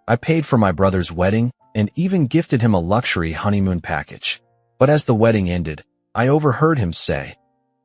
I paid for my brother's wedding and even gifted him a luxury honeymoon package. But as the wedding ended, I overheard him say,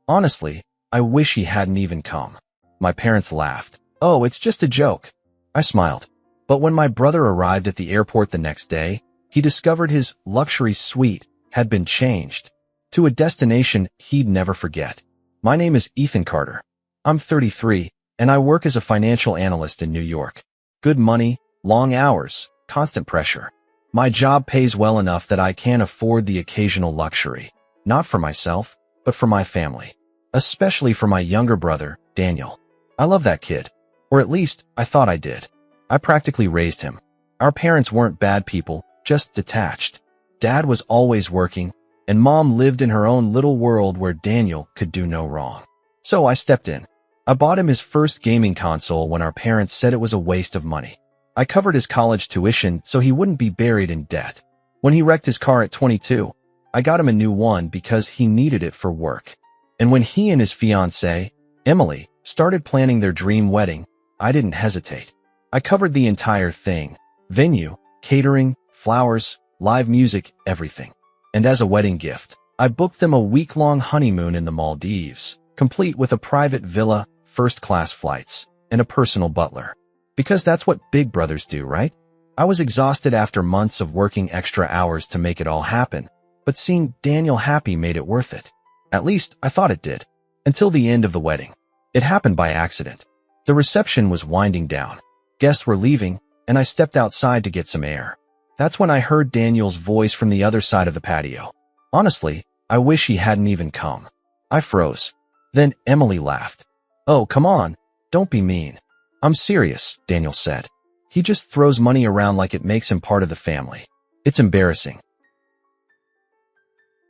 "Honestly, I wish he hadn't even come." My parents laughed. "Oh, it's just a joke." I smiled. But when my brother arrived at the airport the next day, he discovered his luxury suite had been changed to a destination he'd never forget. My name is Ethan Carter. I'm 33, and I work as a financial analyst in New York. Good money, long hours, constant pressure. My job pays well enough that I can afford the occasional luxury, not for myself, but for my family, especially for my younger brother, Daniel. I love that kid, or at least I thought I did. I practically raised him. Our parents weren't bad people, just detached. Dad was always working, and Mom lived in her own little world where Daniel could do no wrong. So I stepped in. I bought him his first gaming console when our parents said it was a waste of money. I covered his college tuition so he wouldn't be buried in debt. When he wrecked his car at 22, I got him a new one because he needed it for work. And when he and his fiancée, Emily, started planning their dream wedding, I didn't hesitate. I covered the entire thing: venue, catering, flowers, live music, everything. And as a wedding gift, I booked them a week-long honeymoon in the Maldives, complete with a private villa, first-class flights, and a personal butler. Because that's what big brothers do, right? I was exhausted after months of working extra hours to make it all happen, but seeing Daniel happy made it worth it. At least, I thought it did. Until the end of the wedding. It happened by accident. The reception was winding down. Guests were leaving, and I stepped outside to get some air. That's when I heard Daniel's voice from the other side of the patio. "Honestly, I wish he hadn't even come." I froze. Then Emily laughed. "Oh, come on. Don't be mean." "I'm serious," Daniel said. "He just throws money around like it makes him part of the family. It's embarrassing."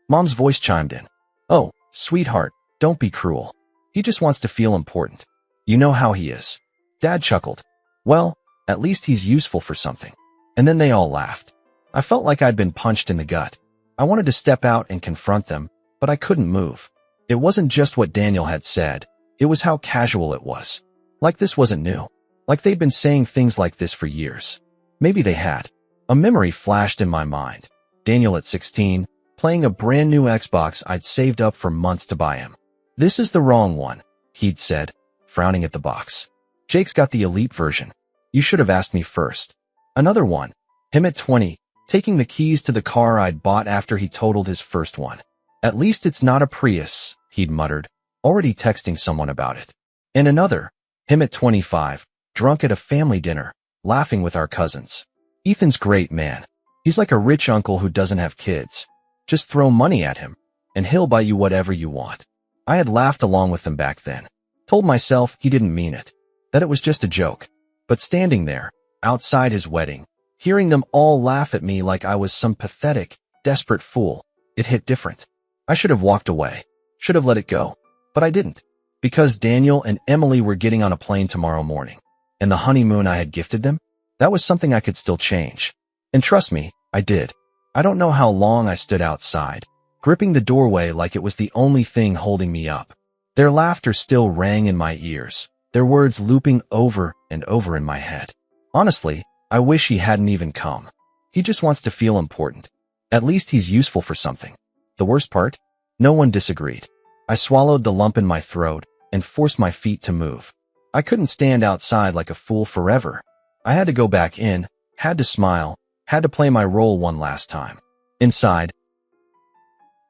Mom's voice chimed in. "Oh, sweetheart, don't be cruel. He just wants to feel important. You know how he is." Dad chuckled. "Well, at least he's useful for something." And then they all laughed. I felt like I'd been punched in the gut. I wanted to step out and confront them, but I couldn't move. It wasn't just what Daniel had said. It was how casual it was. Like this wasn't new. Like they'd been saying things like this for years. Maybe they had. A memory flashed in my mind. Daniel at 16, playing a brand new Xbox I'd saved up for months to buy him. "This is the wrong one," he'd said, frowning at the box. "Jake's got the elite version. You should have asked me first." Another one. Him at 20, taking the keys to the car I'd bought after he totaled his first one. "At least it's not a Prius," he'd muttered, already texting someone about it. And another. Him at 25, drunk at a family dinner, laughing with our cousins. "Ethan's great, man. He's like a rich uncle who doesn't have kids. Just throw money at him, and he'll buy you whatever you want." I had laughed along with them back then. Told myself he didn't mean it, that it was just a joke. But standing there, outside his wedding, hearing them all laugh at me like I was some pathetic, desperate fool, it hit different. I should have walked away, should have let it go, but I didn't. Because Daniel and Emily were getting on a plane tomorrow morning, and the honeymoon I had gifted them, that was something I could still change. And trust me, I did. I don't know how long I stood outside, gripping the doorway like it was the only thing holding me up. Their laughter still rang in my ears, their words looping over and over in my head. "Honestly, I wish he hadn't even come. He just wants to feel important. At least he's useful for something." The worst part? No one disagreed. I swallowed the lump in my throat and forced my feet to move. I couldn't stand outside like a fool forever. I had to go back in, had to smile, had to play my role one last time. Inside,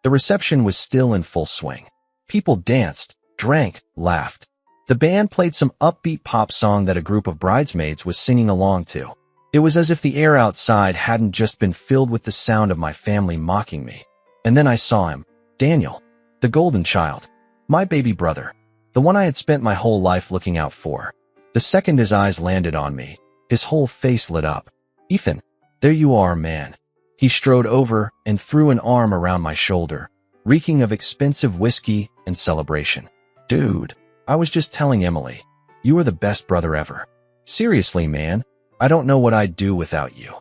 the reception was still in full swing. People danced, drank, laughed. The band played some upbeat pop song that a group of bridesmaids was singing along to. It was as if the air outside hadn't just been filled with the sound of my family mocking me. And then I saw him, Daniel, the golden child, my baby brother, the one I had spent my whole life looking out for. The second his eyes landed on me, his whole face lit up. "Ethan, there you are, man." He strode over and threw an arm around my shoulder, reeking of expensive whiskey and celebration. "Dude, I was just telling Emily, you are the best brother ever. Seriously, man, I don't know what I'd do without you."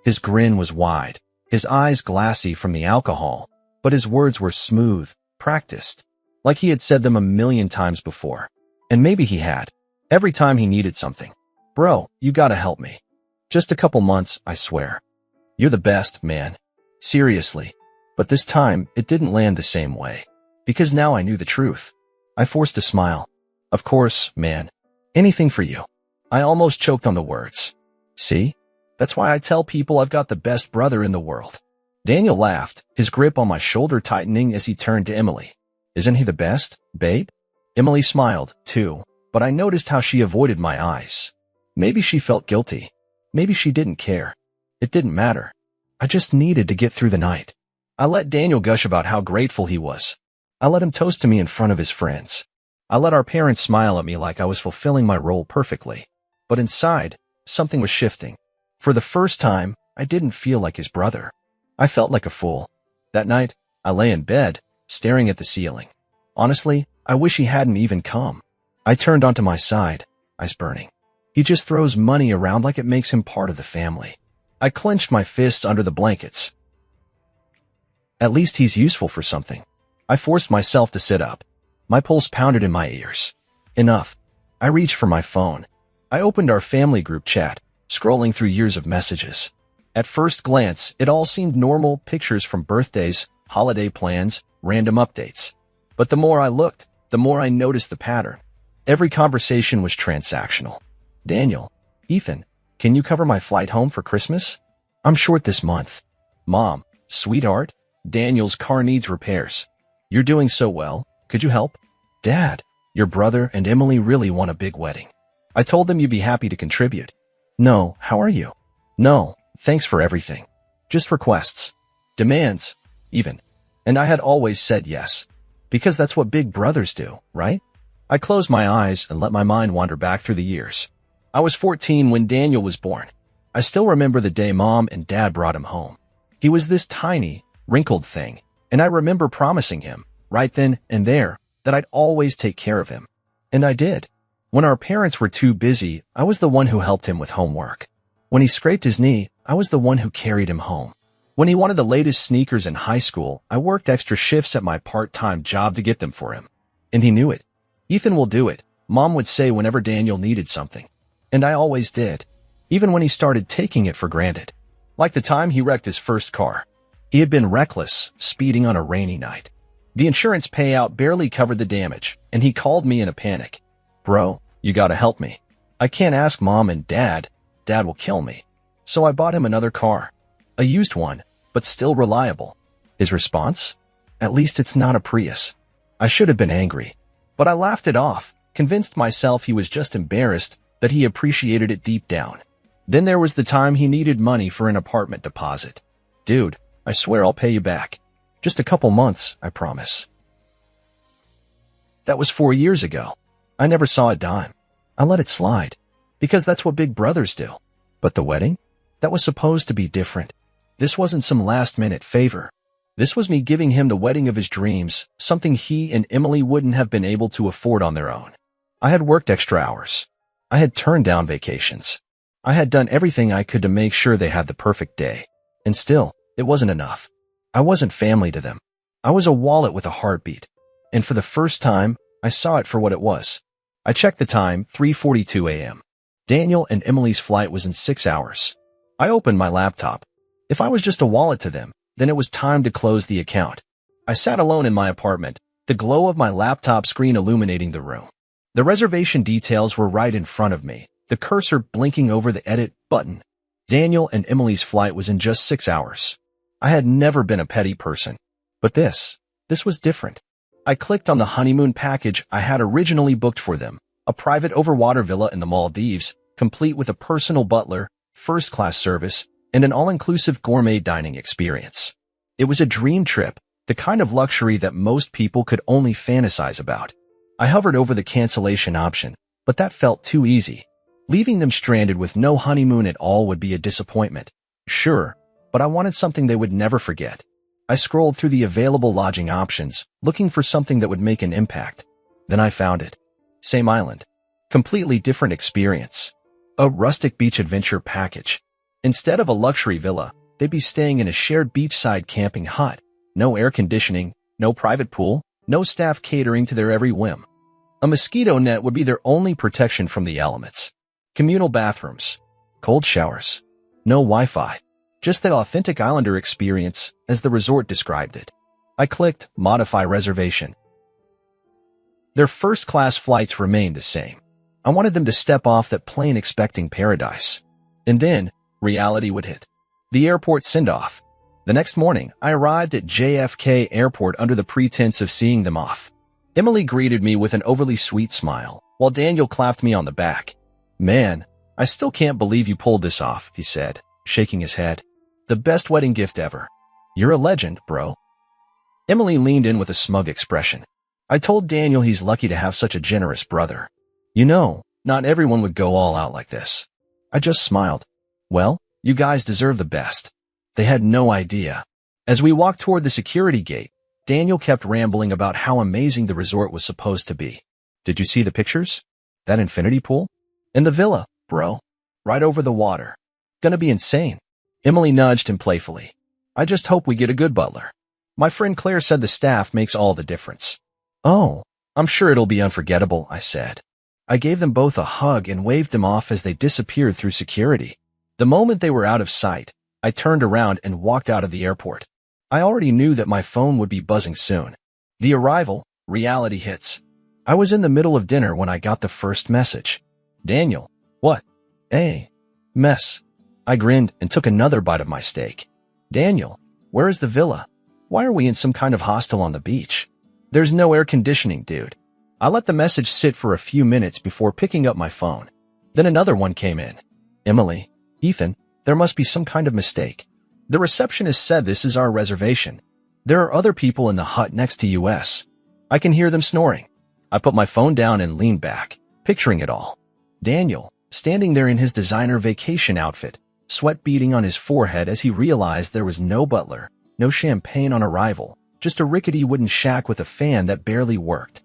His grin was wide, his eyes glassy from the alcohol, but his words were smooth, practiced, like he had said them a million times before. And maybe he had, every time he needed something. "Bro, you gotta help me." Just a couple months, I swear. You're the best, man. Seriously. But this time, it didn't land the same way. Because now I knew the truth. I forced a smile. Of course, man. Anything for you. I almost choked on the words. See? That's why I tell people I've got the best brother in the world. Daniel laughed, his grip on my shoulder tightening as he turned to Emily. Isn't he the best, babe? Emily smiled, too, but I noticed how she avoided my eyes. Maybe she felt guilty. Maybe she didn't care. It didn't matter. I just needed to get through the night. I let Daniel gush about how grateful he was. I let him toast to me in front of his friends. I let our parents smile at me like I was fulfilling my role perfectly. But inside, something was shifting. For the first time, I didn't feel like his brother. I felt like a fool. That night, I lay in bed, staring at the ceiling. Honestly, I wish he hadn't even come. I turned onto my side, eyes burning. He just throws money around like it makes him part of the family. I clenched my fists under the blankets. At least he's useful for something. I forced myself to sit up. My pulse pounded in my ears. Enough. I reached for my phone. I opened our family group chat, scrolling through years of messages. At first glance, it all seemed normal, pictures from birthdays, holiday plans, random updates. But the more I looked, the more I noticed the pattern. Every conversation was transactional. Daniel, Ethan, can you cover my flight home for Christmas? I'm short this month. Mom, sweetheart, Daniel's car needs repairs. You're doing so well. Could you help? Dad, your brother and Emily really want a big wedding. I told them you'd be happy to contribute. No, how are you? No, thanks for everything. Just requests. Demands, even. And I had always said yes. Because that's what big brothers do, right? I closed my eyes and let my mind wander back through the years. I was 14 when Daniel was born. I still remember the day Mom and Dad brought him home. He was this tiny, wrinkled thing, and I remember promising him, right then and there, that I'd always take care of him. And I did. When our parents were too busy, I was the one who helped him with homework. When he scraped his knee, I was the one who carried him home. When he wanted the latest sneakers in high school, I worked extra shifts at my part-time job to get them for him. And he knew it. Ethan will do it, Mom would say whenever Daniel needed something. And I always did. Even when he started taking it for granted. Like the time he wrecked his first car. He had been reckless, speeding on a rainy night. The insurance payout barely covered the damage, and he called me in a panic. Bro, you gotta help me. I can't ask Mom and Dad. Dad will kill me. So I bought him another car. A used one, but still reliable. His response? At least it's not a Prius. I should have been angry. But I laughed it off, convinced myself he was just embarrassed that he appreciated it deep down. Then there was the time he needed money for an apartment deposit. Dude, I swear I'll pay you back. Just a couple months, I promise. That was 4 years ago. I never saw a dime. I let it slide. Because that's what big brothers do. But the wedding? That was supposed to be different. This wasn't some last-minute favor. This was me giving him the wedding of his dreams, something he and Emily wouldn't have been able to afford on their own. I had worked extra hours. I had turned down vacations. I had done everything I could to make sure they had the perfect day. And still, it wasn't enough. I wasn't family to them. I was a wallet with a heartbeat. And for the first time, I saw it for what it was. I checked the time, 3:42 a.m. Daniel and Emily's flight was in 6 hours. I opened my laptop. If I was just a wallet to them, then it was time to close the account. I sat alone in my apartment, the glow of my laptop screen illuminating the room. The reservation details were right in front of me, the cursor blinking over the edit button. Daniel and Emily's flight was in just 6 hours. I had never been a petty person. But this was different. I clicked on the honeymoon package I had originally booked for them, a private overwater villa in the Maldives, complete with a personal butler, first-class service, and an all-inclusive gourmet dining experience. It was a dream trip, the kind of luxury that most people could only fantasize about. I hovered over the cancellation option, but that felt too easy. Leaving them stranded with no honeymoon at all would be a disappointment. Sure, but I wanted something they would never forget. I scrolled through the available lodging options, looking for something that would make an impact. Then I found it. Same island. Completely different experience. A rustic beach adventure package. Instead of a luxury villa, they'd be staying in a shared beachside camping hut. No air conditioning, no private pool, no staff catering to their every whim. A mosquito net would be their only protection from the elements. Communal bathrooms. Cold showers. No Wi-Fi. Just the authentic islander experience, as the resort described it. I clicked Modify Reservation. Their first-class flights remained the same. I wanted them to step off that plane expecting paradise. And then, reality would hit. The airport send-off. The next morning, I arrived at JFK Airport under the pretense of seeing them off. Emily greeted me with an overly sweet smile, while Daniel clapped me on the back. "Man, I still can't believe you pulled this off," he said, shaking his head. "The best wedding gift ever. You're a legend, bro." Emily leaned in with a smug expression. I told Daniel he's lucky to have such a generous brother. You know, not everyone would go all out like this. I just smiled. Well, you guys deserve the best. They had no idea. As we walked toward the security gate, Daniel kept rambling about how amazing the resort was supposed to be. "Did you see the pictures? That infinity pool? And the villa, bro. Right over the water. Gonna be insane." Emily nudged him playfully. "I just hope we get a good butler. My friend Claire said the staff makes all the difference." "Oh, I'm sure it'll be unforgettable," I said. I gave them both a hug and waved them off as they disappeared through security. The moment they were out of sight, I turned around and walked out of the airport. I already knew that my phone would be buzzing soon. The arrival, reality hits. I was in the middle of dinner when I got the first message. "Daniel, what? Hey, mess." I grinned and took another bite of my steak. "Daniel, where is the villa? Why are we in some kind of hostel on the beach? There's no air conditioning, dude." I let the message sit for a few minutes before picking up my phone. Then another one came in. "Emily, Ethan, there must be some kind of mistake. The receptionist said this is our reservation. There are other people in the hut next to us. I can hear them snoring." I put my phone down and leaned back, picturing it all. Daniel, standing there in his designer vacation outfit, sweat beading on his forehead as he realized there was no butler, no champagne on arrival, just a rickety wooden shack with a fan that barely worked.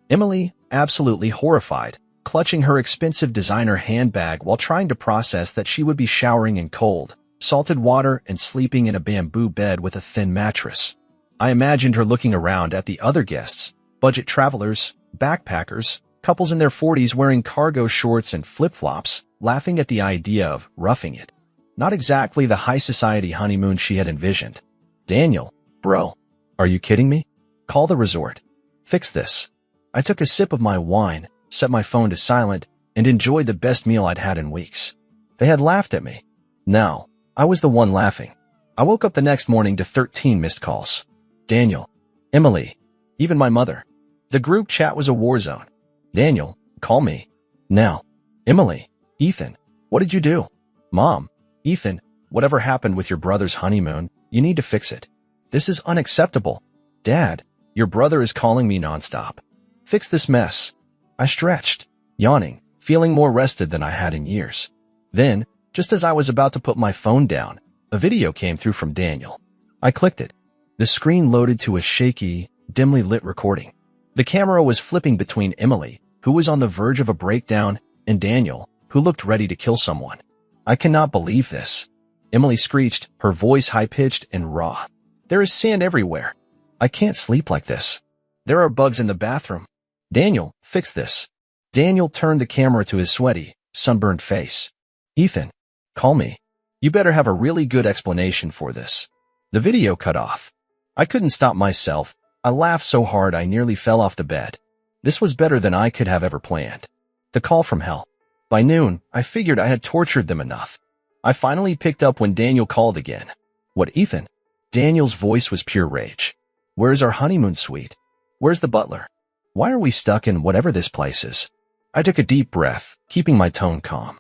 Emily, absolutely horrified, clutching her expensive designer handbag while trying to process that she would be showering in cold, salted water and sleeping in a bamboo bed with a thin mattress. I imagined her looking around at the other guests, budget travelers, backpackers, couples in their 40s wearing cargo shorts and flip-flops, laughing at the idea of roughing it. Not exactly the high society honeymoon she had envisioned. "Daniel, bro, are you kidding me? Call the resort. Fix this." I took a sip of my wine, set my phone to silent, and enjoyed the best meal I'd had in weeks. They had laughed at me. Now, I was the one laughing. I woke up the next morning to 13 missed calls. Daniel, Emily, even my mother. The group chat was a war zone. "Daniel, call me. Now." "Emily, Ethan, what did you do?" "Mom, Ethan, whatever happened with your brother's honeymoon, you need to fix it. This is unacceptable. Dad, your brother is calling me nonstop. Fix this mess." I stretched, yawning, feeling more rested than I had in years. Then, just as I was about to put my phone down, a video came through from Daniel. I clicked it. The screen loaded to a shaky, dimly lit recording. The camera was flipping between Emily, who was on the verge of a breakdown, and Daniel, who looked ready to kill someone. "I cannot believe this." Emily screeched, her voice high-pitched and raw. "There is sand everywhere. I can't sleep like this. There are bugs in the bathroom. Daniel, fix this." Daniel turned the camera to his sweaty, sunburned face. "Ethan, call me. You better have a really good explanation for this." The video cut off. I couldn't stop myself. I laughed so hard I nearly fell off the bed. This was better than I could have ever planned. The call from hell. By noon, I figured I had tortured them enough. I finally picked up when Daniel called again. "What, Ethan?" Daniel's voice was pure rage. "Where's our honeymoon suite? Where's the butler? Why are we stuck in whatever this place is?" I took a deep breath, keeping my tone calm.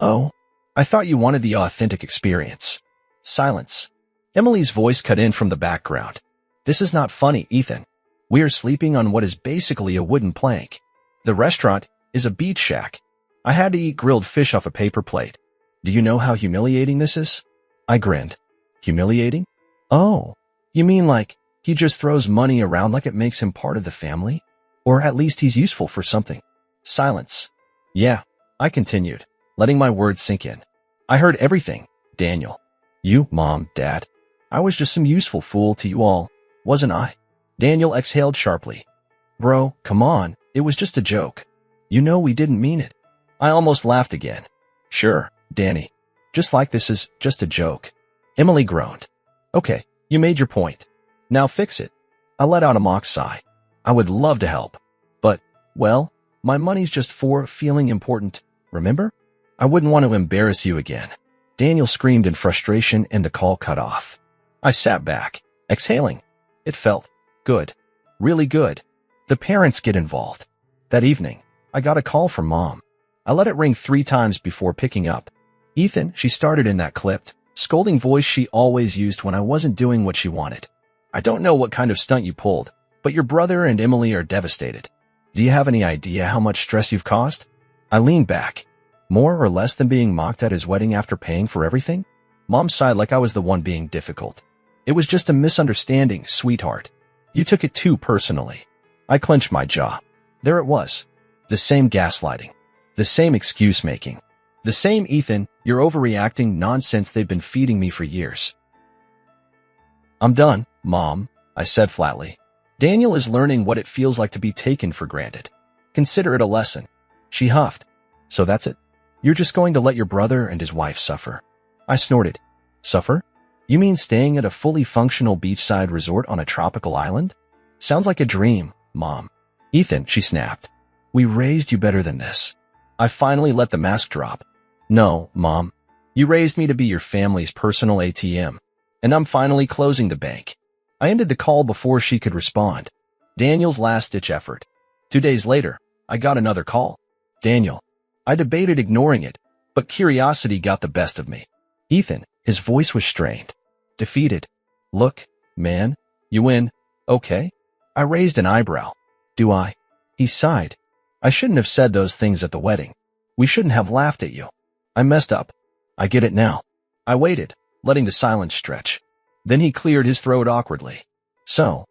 "Oh, I thought you wanted the authentic experience." Silence. Emily's voice cut in from the background. "This is not funny, Ethan. We are sleeping on what is basically a wooden plank. The restaurant is a beach shack. I had to eat grilled fish off a paper plate. Do you know how humiliating this is?" I grinned. "Humiliating? Oh, you mean like he just throws money around like it makes him part of the family? Or at least he's useful for something." Silence. "Yeah," I continued, letting my words sink in. "I heard everything, Daniel. You, Mom, Dad. I was just some useful fool to you all, wasn't I?" Daniel exhaled sharply. "Bro, come on, it was just a joke. You know we didn't mean it." I almost laughed again. Sure, Danny. Just like this is just a joke. Emily groaned. Okay, you made your point. Now fix it. I let out a mock sigh. I would love to help. But, well, my money's just for feeling important, remember? I wouldn't want to embarrass you again. Daniel screamed in frustration and the call cut off. I sat back, exhaling. It felt good. Really good. The parents get involved. That evening, I got a call from Mom. I let it ring 3 times before picking up. Ethan, she started in that clipped, scolding voice she always used when I wasn't doing what she wanted. I don't know what kind of stunt you pulled, but your brother and Emily are devastated. Do you have any idea how much stress you've caused? I leaned back. More or less than being mocked at his wedding after paying for everything? Mom sighed like I was the one being difficult. It was just a misunderstanding, sweetheart. You took it too personally. I clenched my jaw. There it was. The same gaslighting. The same excuse-making. The same Ethan, you're overreacting nonsense they've been feeding me for years. I'm done, Mom, I said flatly. Daniel is learning what it feels like to be taken for granted. Consider it a lesson. She huffed. So that's it? You're just going to let your brother and his wife suffer. I snorted. Suffer? You mean staying at a fully functional beachside resort on a tropical island? Sounds like a dream, Mom. Ethan, she snapped. We raised you better than this. I finally let the mask drop. No, Mom. You raised me to be your family's personal ATM. And I'm finally closing the bank. I ended the call before she could respond. Daniel's last-ditch effort. 2 days later, I got another call. Daniel. I debated ignoring it, but curiosity got the best of me. Ethan, his voice was strained. Defeated. Look, man, you win. Okay? I raised an eyebrow. Do I? He sighed. I shouldn't have said those things at the wedding. We shouldn't have laughed at you. I messed up. I get it now. I waited, letting the silence stretch. Then he cleared his throat awkwardly. So,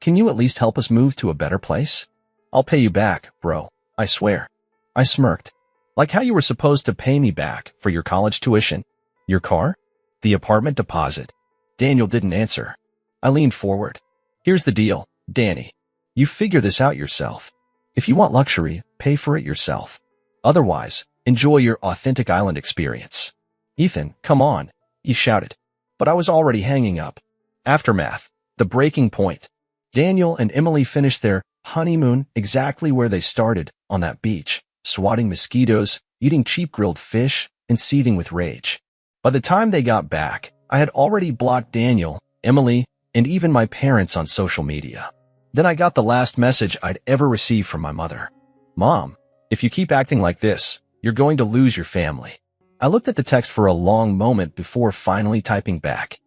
can you at least help us move to a better place? I'll pay you back, bro. I swear. I smirked. Like how you were supposed to pay me back for your college tuition. Your car? The apartment deposit. Daniel didn't answer. I leaned forward. Here's the deal, Danny. You figure this out yourself. If you want luxury, pay for it yourself. Otherwise, enjoy your authentic island experience. Ethan, come on, he shouted. But I was already hanging up. Aftermath. The breaking point. Daniel and Emily finished their honeymoon exactly where they started, on that beach, swatting mosquitoes, eating cheap grilled fish, and seething with rage. By the time they got back, I had already blocked Daniel, Emily, and even my parents on social media. Then I got the last message I'd ever received from my mother. Mom, if you keep acting like this, you're going to lose your family. I looked at the text for a long moment before finally typing back.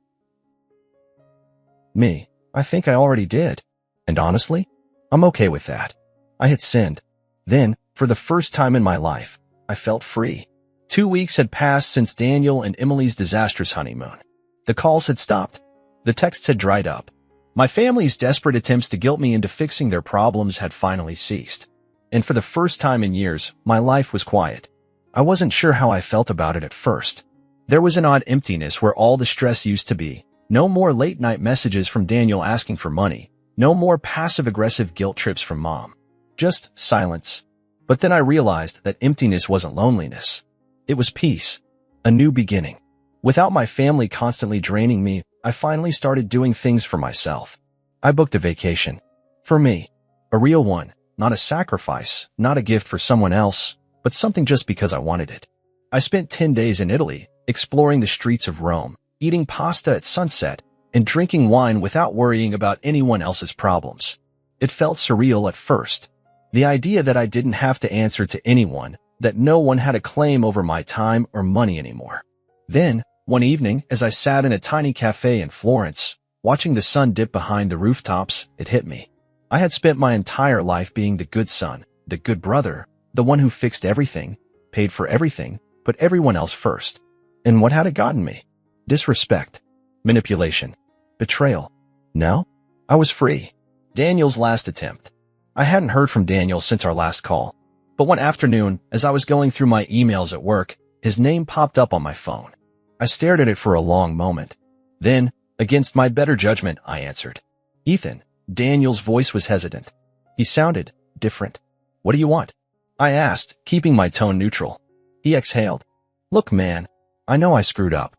Me, I think I already did. And honestly, I'm okay with that. I hit send. Then, for the first time in my life, I felt free. 2 weeks had passed since Daniel and Emily's disastrous honeymoon. The calls had stopped. The texts had dried up. My family's desperate attempts to guilt me into fixing their problems had finally ceased. And for the first time in years, my life was quiet. I wasn't sure how I felt about it at first. There was an odd emptiness where all the stress used to be. No more late-night messages from Daniel asking for money. No more passive-aggressive guilt trips from Mom. Just silence. But then I realized that emptiness wasn't loneliness. It was peace. A new beginning. Without my family constantly draining me, I finally started doing things for myself. I booked a vacation. For me. A real one. Not a sacrifice. Not a gift for someone else. But something just because I wanted it. I spent 10 days in Italy, exploring the streets of Rome, eating pasta at sunset, and drinking wine without worrying about anyone else's problems. It felt surreal at first. The idea that I didn't have to answer to anyone, that no one had a claim over my time or money anymore. Then, one evening, as I sat in a tiny cafe in Florence, watching the sun dip behind the rooftops, it hit me. I had spent my entire life being the good son, the good brother, the one who fixed everything, paid for everything, put everyone else first. And what had it gotten me? Disrespect, manipulation, betrayal. Now, I was free. Daniel's last attempt. I hadn't heard from Daniel since our last call. But one afternoon, as I was going through my emails at work, his name popped up on my phone. I stared at it for a long moment. Then, against my better judgment, I answered. Ethan. Daniel's voice was hesitant. He sounded different. What do you want? I asked, keeping my tone neutral. He exhaled. Look, man, I know I screwed up.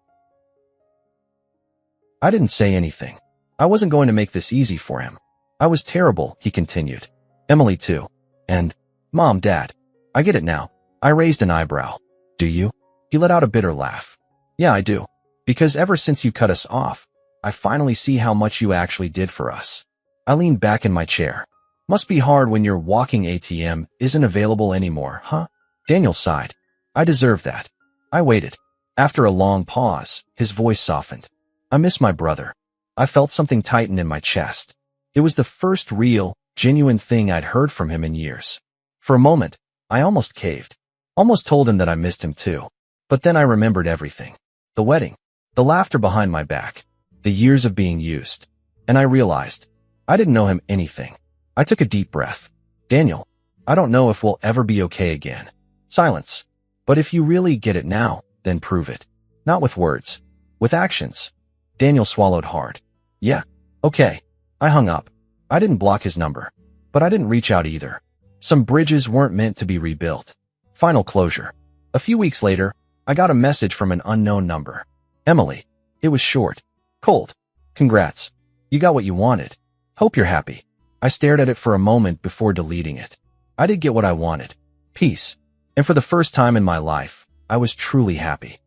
I didn't say anything. I wasn't going to make this easy for him. I was terrible, he continued. Emily too. And, Mom, Dad. I get it now. I raised an eyebrow. Do you? He let out a bitter laugh. Yeah, I do. Because ever since you cut us off, I finally see how much you actually did for us. I leaned back in my chair. Must be hard when your walking ATM isn't available anymore, huh? Daniel sighed. I deserve that. I waited. After a long pause, his voice softened. I miss my brother. I felt something tighten in my chest. It was the first real, genuine thing I'd heard from him in years. For a moment, I almost caved. Almost told him that I missed him too. But then I remembered everything. The wedding. The laughter behind my back. The years of being used. And I realized, I didn't know him anything. I took a deep breath. Daniel, I don't know if we'll ever be okay again. Silence. But if you really get it now, then prove it. Not with words. With actions. Daniel swallowed hard. Yeah. Okay. I hung up. I didn't block his number. But I didn't reach out either. Some bridges weren't meant to be rebuilt. Final closure. A few weeks later, I got a message from an unknown number. Emily. It was short. Cold. Congrats. You got what you wanted. Hope you're happy. I stared at it for a moment before deleting it. I did get what I wanted. Peace. And for the first time in my life, I was truly happy.